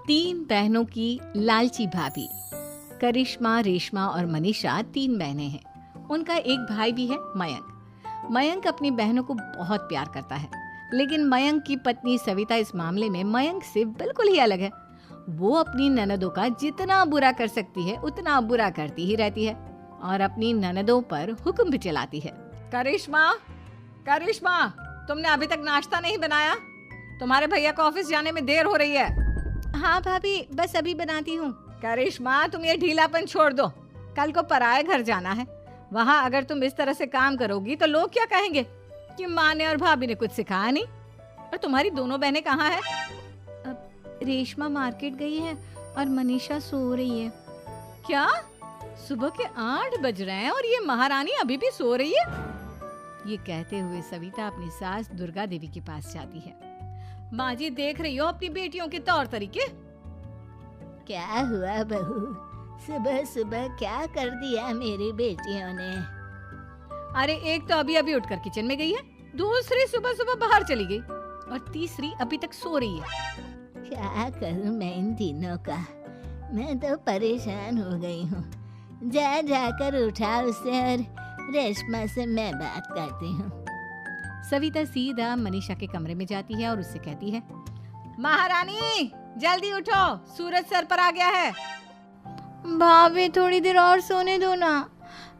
तीन बहनों की लालची भाभी। करिश्मा, रेशमा और मनीषा तीन बहनें हैं। उनका एक भाई भी है, मयंक। मयंक अपनी बहनों को बहुत प्यार करता है, लेकिन मयंक की पत्नी सविता इस मामले में मयंक से बिल्कुल ही अलग है। वो अपनी ननदों का जितना बुरा कर सकती है उतना बुरा करती ही रहती है और अपनी ननदों पर हुक्म भी चलाती है। करिश्मा, करिश्मा, तुमने अभी तक नाश्ता नहीं बनाया? तुम्हारे भैया को ऑफिस जाने में देर हो रही है। हाँ भाभी, बस अभी बनाती हूँ। करिश्मा, तुम ये ढीलापन छोड़ दो। कल को पराये घर जाना है। वहाँ अगर तुम इस तरह से काम करोगी तो लोग क्या कहेंगे कि माँ ने और भाभी ने कुछ सिखाया नहीं। और तुम्हारी दोनों बहनें कहाँ हैं? रेशमा मार्केट गई है और मनीषा सो रही है। क्या? सुबह के 8 बज रहे हैं और ये महारानी अभी भी सो रही है? ये कहते हुए सविता अपनी सास दुर्गा देवी के पास जाती है। माँ जी, देख रही हो अपनी बेटियों के तौर तरीके? क्या हुआ बहू, सुबह सुबह क्या कर दिया मेरी बेटियों ने? अरे एक तो अभी अभी उठकर किचन में गई है, दूसरी सुबह सुबह बाहर चली गई और तीसरी अभी तक सो रही है। क्या करूं मैं इन तीनों का, मैं तो परेशान हो गई हूँ। जा जाकर उठा उसे और रेशमा से मैं बात करती हूँ। सविता सीधा मनीषा के कमरे में जाती है और उससे कहती है, महारानी जल्दी उठो, सूरज सर पर आ गया है। भाभी थोड़ी देर और सोने दो ना,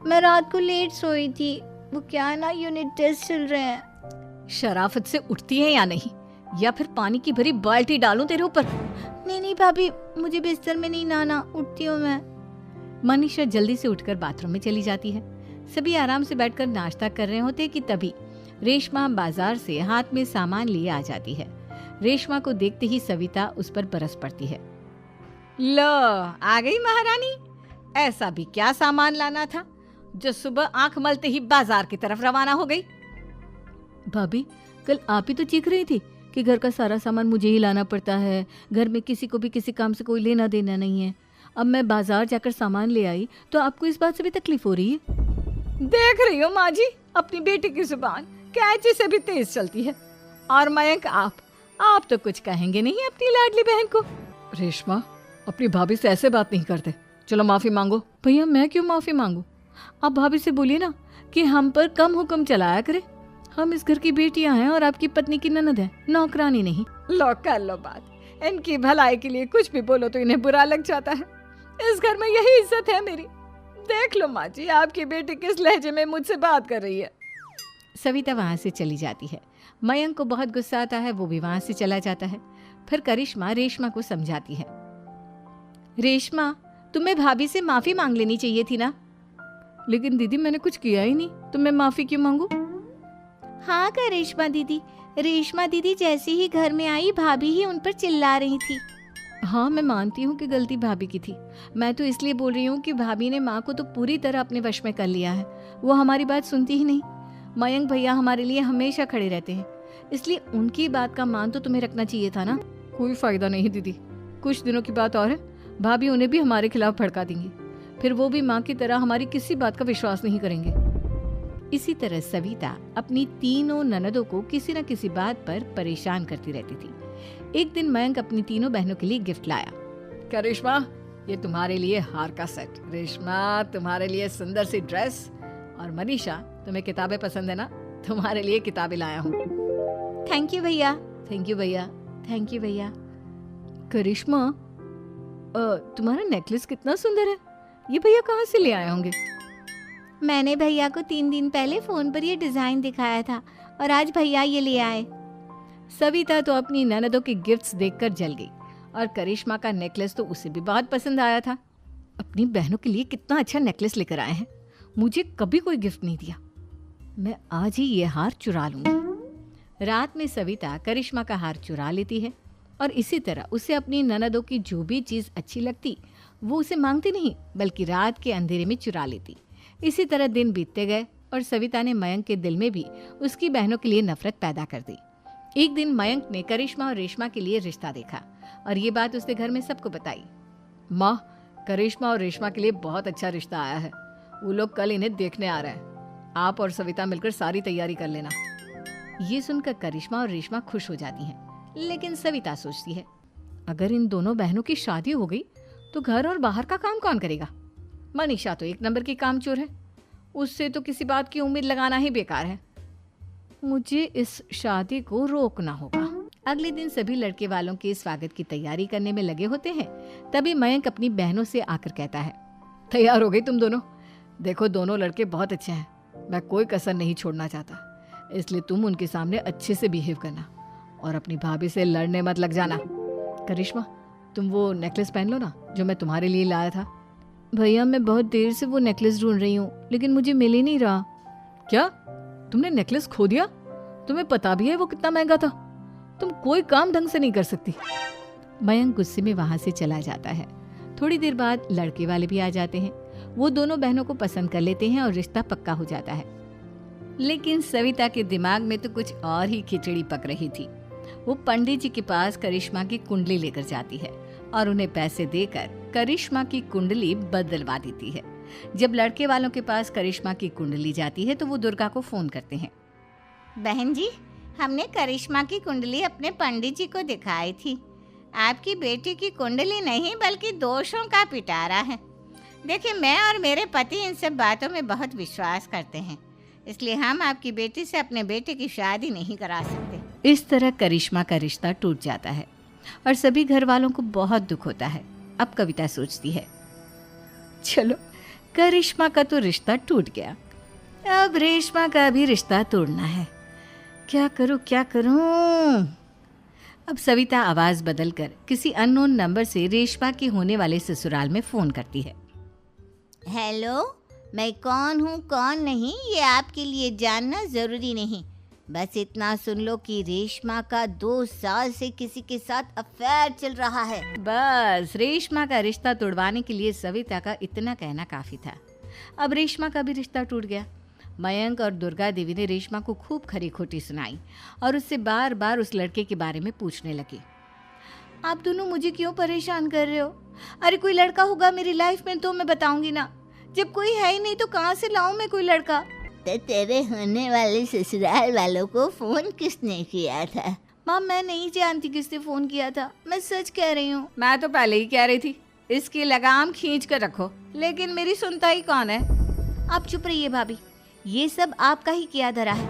मैं रात को लेट सोई थी। वो क्या है ना, यूनिट टेस्ट चल रहे हैं। शराफत से उठती है या नहीं, या फिर पानी की भरी बाल्टी डालूं तेरे ऊपर? नहीं नहीं भाभी, मुझे बिस्तर में नहीं नहाना, उठती हूँ मैं। मनीषा जल्दी से उठकर बाथरूम में चली जाती है। सभी आराम से बैठकर नाश्ता कर रहे होते कि तभी रेशमा बाजार से हाथ में सामान लिए आ जाती है। रेशमा को देखते ही सविता उस पर बरस पड़ती है। लो, आ गई महारानी। ऐसा भी क्या सामान लाना था जो सुबह आंख मलते ही बाजार की तरफ रवाना हो गई? भाभी, कल आप ही तो चीख रही थी कि घर का सारा सामान मुझे ही लाना पड़ता है, घर में किसी को भी किसी काम से कोई लेना देना नहीं है। अब मैं बाजार जाकर सामान ले आई तो आपको इस बात से भी तकलीफ हो रही है? देख रही हो माँ जी, अपनी बेटी की जुबान कैंची से भी तेज चलती है। और मयंक, आप तो कुछ कहेंगे नहीं अपनी लाडली बहन को। रेशमा, अपनी भाभी से ऐसे बात नहीं करते। चलो माफी मांगो। भैया, मैं क्यों माफी मांगू? आप भाभी से बोलिए ना कि हम पर कम हुक्म चलाया करे। हम इस घर की बेटियां हैं और आपकी पत्नी की ननद है, नौकरानी नहीं। लो कर लो बात। इनकी भलाई के लिए कुछ भी बोलो तो इन्हें बुरा लग जाता है। इस घर में यही इज्जत है मेरी। देख लो माँ जी, आपकी बेटी किस लहजे में मुझसे बात कर रही है। सविता वहां से चली जाती है। मयंक को बहुत गुस्सा आता है, वो भी वहां से चला जाता है। फिर करिश्मा रेशमा को समझाती है। रेशमा, तुम्हें भाभी से माफी मांग लेनी चाहिए थी ना। लेकिन दीदी, मैंने कुछ किया ही नहीं, तो मैं माफी क्यों मांगू? हाँ करिश्मा दीदी, रेशमा दीदी जैसे ही घर में आई भाभी ही उन पर चिल्ला रही थी। हाँ, मैं मानती हूँ कि गलती भाभी की थी। मैं तो इसलिए बोल रही हूँ कि भाभी ने माँ को तो पूरी तरह अपने वश में कर लिया है। वो हमारी बात सुनती ही नहीं। मयंक भैया हमारे लिए हमेशा खड़े रहते हैं, इसलिए उनकी बात का मान तो तुम्हें रखना चाहिए था ना। कोई फायदा नहीं दीदी, कुछ दिनों की बात और है, भाभी उन्हें भी हमारे खिलाफ भड़का देंगी। फिर वो भी माँ की तरह हमारी किसी बात का विश्वास नहीं करेंगे। इसी तरह सविता अपनी तीनों ननदों को किसी न किसी बात पर परेशान करती रहती थी। एक दिन मयंक अपनी तीनों बहनों के लिए गिफ्ट लाया। क्या रेशमा, ये तुम्हारे लिए हार का सेट। रेशमा, तुम्हारे लिए सुंदर सी ड्रेस। और मनीषा, तुम्हें किताबें पसंद है ना, तुम्हारे लिए किताबें लाया हूँ। थैंक यू भैया। थैंक यू भैया। थैंक यू भैया। करिश्मा, तुम्हारा नेकलेस कितना सुंदर है। ये भैया कहाँ से ले आए होंगे? मैंने भैया को 3 दिन पहले फोन पर ये डिजाइन दिखाया था और आज भैया ये ले आए। सविता तो अपनी ननदों के गिफ्ट्स देखकर जल गई और करिश्मा का नेकलेस तो उसे भी बहुत पसंद आया था। अपनी बहनों के लिए कितना अच्छा नेकलेस लेकर आए हैं, मुझे कभी कोई गिफ्ट नहीं दिया। मैं आज ही ये हार चुरा लूंगी। रात में सविता करिश्मा का हार चुरा लेती है और इसी तरह उसे अपनी ननदों की जो भी चीज़ अच्छी लगती वो उसे मांगती नहीं, बल्कि रात के अंधेरे में चुरा लेती। इसी तरह दिन बीतते गए और सविता ने मयंक के दिल में भी उसकी बहनों के लिए नफरत पैदा कर दी। एक दिन मयंक ने करिश्मा और रेशमा के लिए रिश्ता देखा और ये बात उसने घर में सबको बताई। माँ, करिश्मा और रेशमा के लिए बहुत अच्छा रिश्ता आया है। वो लोग कल इन्हें देखने आ रहे हैं। आप और सविता मिलकर सारी तैयारी कर लेना। ये सुनकर करिश्मा और रेशमा खुश हो जाती हैं। लेकिन सविता सोचती है, अगर इन दोनों बहनों की शादी हो गई तो घर और बाहर का काम कौन करेगा? मनीषा तो एक नंबर की कामचोर है, उससे तो किसी बात की उम्मीद लगाना ही बेकार है। मुझे इस शादी को रोकना होगा। अगले दिन सभी लड़के वालों के स्वागत की तैयारी करने में लगे होते हैं। तभी मयंक अपनी बहनों से आकर कहता है, तैयार हो गई तुम दोनों? देखो दोनों लड़के बहुत अच्छे हैं, मैं कोई कसर नहीं छोड़ना चाहता, इसलिए तुम उनके सामने अच्छे से बिहेव करना और अपनी भाभी से लड़ने मत लग जाना। करिश्मा, तुम वो नेकलेस पहन लो ना जो मैं तुम्हारे लिए लाया था। भैया मैं बहुत देर से वो नेकलेस ढूंढ रही हूँ, लेकिन मुझे मिल ही नहीं रहा। क्या तुमने नेकलेस खो दिया? तुम्हें पता भी है वो कितना महंगा था? तुम कोई काम ढंग से नहीं कर सकती। मयंक गुस्से में वहां से चला जाता है। थोड़ी देर बाद लड़के वाले भी आ जाते हैं। वो दोनों बहनों को पसंद कर लेते हैं और रिश्ता पक्का हो जाता है। लेकिन सविता के दिमाग में तो कुछ और ही खिचड़ी पक रही थी। वो पंडित जी के पास करिश्मा की कुंडली लेकर जाती है और उन्हें पैसे देकर करिश्मा की कुंडली बदलवा देती है। जब लड़के वालों के पास करिश्मा की कुंडली जाती है तो वो दुर्गा को फोन करते हैं। बहन जी, हमने करिश्मा की कुंडली अपने पंडित जी को दिखाई थी। आपकी बेटी की कुंडली नहीं बल्कि दोषों का पिटारा है। देखिए, मैं और मेरे पति इन सब बातों में बहुत विश्वास करते हैं, इसलिए हम आपकी बेटी से अपने बेटे की शादी नहीं करा सकते। इस तरह करिश्मा का रिश्ता टूट जाता है और सभी घर वालों को बहुत दुख होता है। अब कविता सोचती है, चलो करिश्मा का तो रिश्ता टूट गया, अब रेशमा का भी रिश्ता तोड़ना है। क्या करूं? अब सविता आवाज बदलकर किसी अननोन नंबर से रेशमा के होने वाले ससुराल में फोन करती है। हेलो, मैं कौन हूँ कौन नहीं ये आपके लिए जानना ज़रूरी नहीं। बस इतना सुन लो कि रेशमा का 2 साल से किसी के साथ अफेयर चल रहा है। बस रेशमा का रिश्ता तोड़वाने के लिए सविता का इतना कहना काफी था। अब रेशमा का भी रिश्ता टूट गया। मयंक और दुर्गा देवी ने रेशमा को खूब खरी खोटी सुनाई और उससे बार बार उस लड़के के बारे में पूछने लगी। आप दोनों मुझे क्यों परेशान कर रहे हो? अरे कोई लड़का होगा मेरी लाइफ में तो मैं बताऊंगी ना, जब कोई है ही नहीं तो कहाँ से लाऊं मैं कोई लड़का? तो तेरे होने वाले ससुराल वालों को फोन किसने किया था? माँ मैं नहीं जानती किसने फोन किया था, मैं सच कह रही हूँ। मैं तो पहले ही कह रही थी इसकी लगाम खींच कर रखो, लेकिन मेरी सुनता ही कौन है। आप चुप रहिए भाभी, ये सब आपका ही किया धरा है।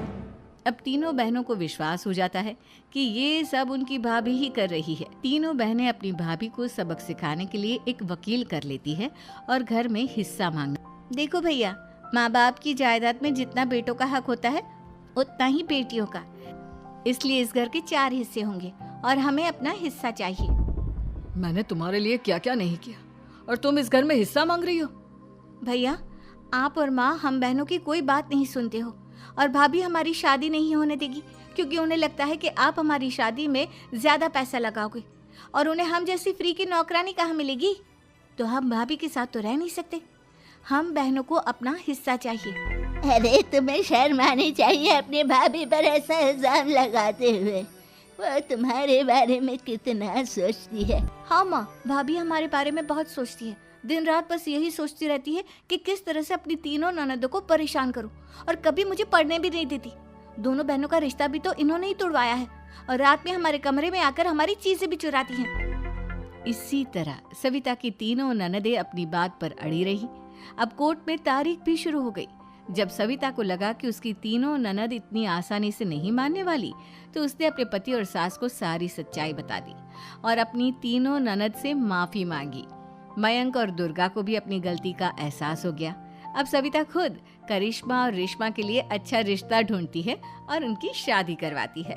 अब तीनों बहनों को विश्वास हो जाता है कि ये सब उनकी भाभी ही कर रही है। तीनों बहनें अपनी भाभी को सबक सिखाने के लिए एक वकील कर लेती है और घर में हिस्सा मांगना। देखो भैया, माँ बाप की जायदाद में जितना बेटों का हक होता है उतना ही बेटियों का, इसलिए इस घर के 4 हिस्से होंगे और हमें अपना हिस्सा चाहिए। मैंने तुम्हारे लिए क्या क्या नहीं किया और तुम इस घर में हिस्सा मांग रही हो? भैया, आप और माँ हम बहनों की कोई बात नहीं सुनते हो और भाभी हमारी शादी नहीं होने देगी क्योंकि उन्हें लगता है कि आप हमारी शादी में ज्यादा पैसा लगाओगे और उन्हें हम जैसी फ्री की नौकरानी कहाँ मिलेगी। तो हम भाभी के साथ तो रह नहीं सकते, हम बहनों को अपना हिस्सा चाहिए। अरे तुम्हें शर्म आनी चाहिए अपने भाभी पर ऐसा इल्जाम लगाते हुए। वो तुम्हारे बारे में कितना सोचती है। हाँ माँ, भाभी हमारे बारे में बहुत सोचती है, दिन रात बस यही सोचती रहती है कि किस तरह से अपनी तीनों ननदों को परेशान करूं और कभी मुझे पढ़ने भी नहीं देती। दोनों बहनों का रिश्ता भी तो इन्होंने ही तोड़वाया है और रात में हमारे कमरे में आकर हमारी चीजें भी चुराती हैं। इसी तरह सविता की तीनों ननदें अपनी बात पर अड़ी रही। अब कोर्ट में तारीख भी शुरू हो गई। जब सविता को लगा कि उसकी तीनों ननद इतनी आसानी से नहीं मानने वाली, तो उसने अपने पति और सास को सारी सच्चाई बता दी और अपनी तीनों ननद से माफी मांगी। मयंक और दुर्गा को भी अपनी गलती का एहसास हो गया। अब सविता खुद करिश्मा और रेशमा के लिए अच्छा रिश्ता ढूंढती है और उनकी शादी करवाती है।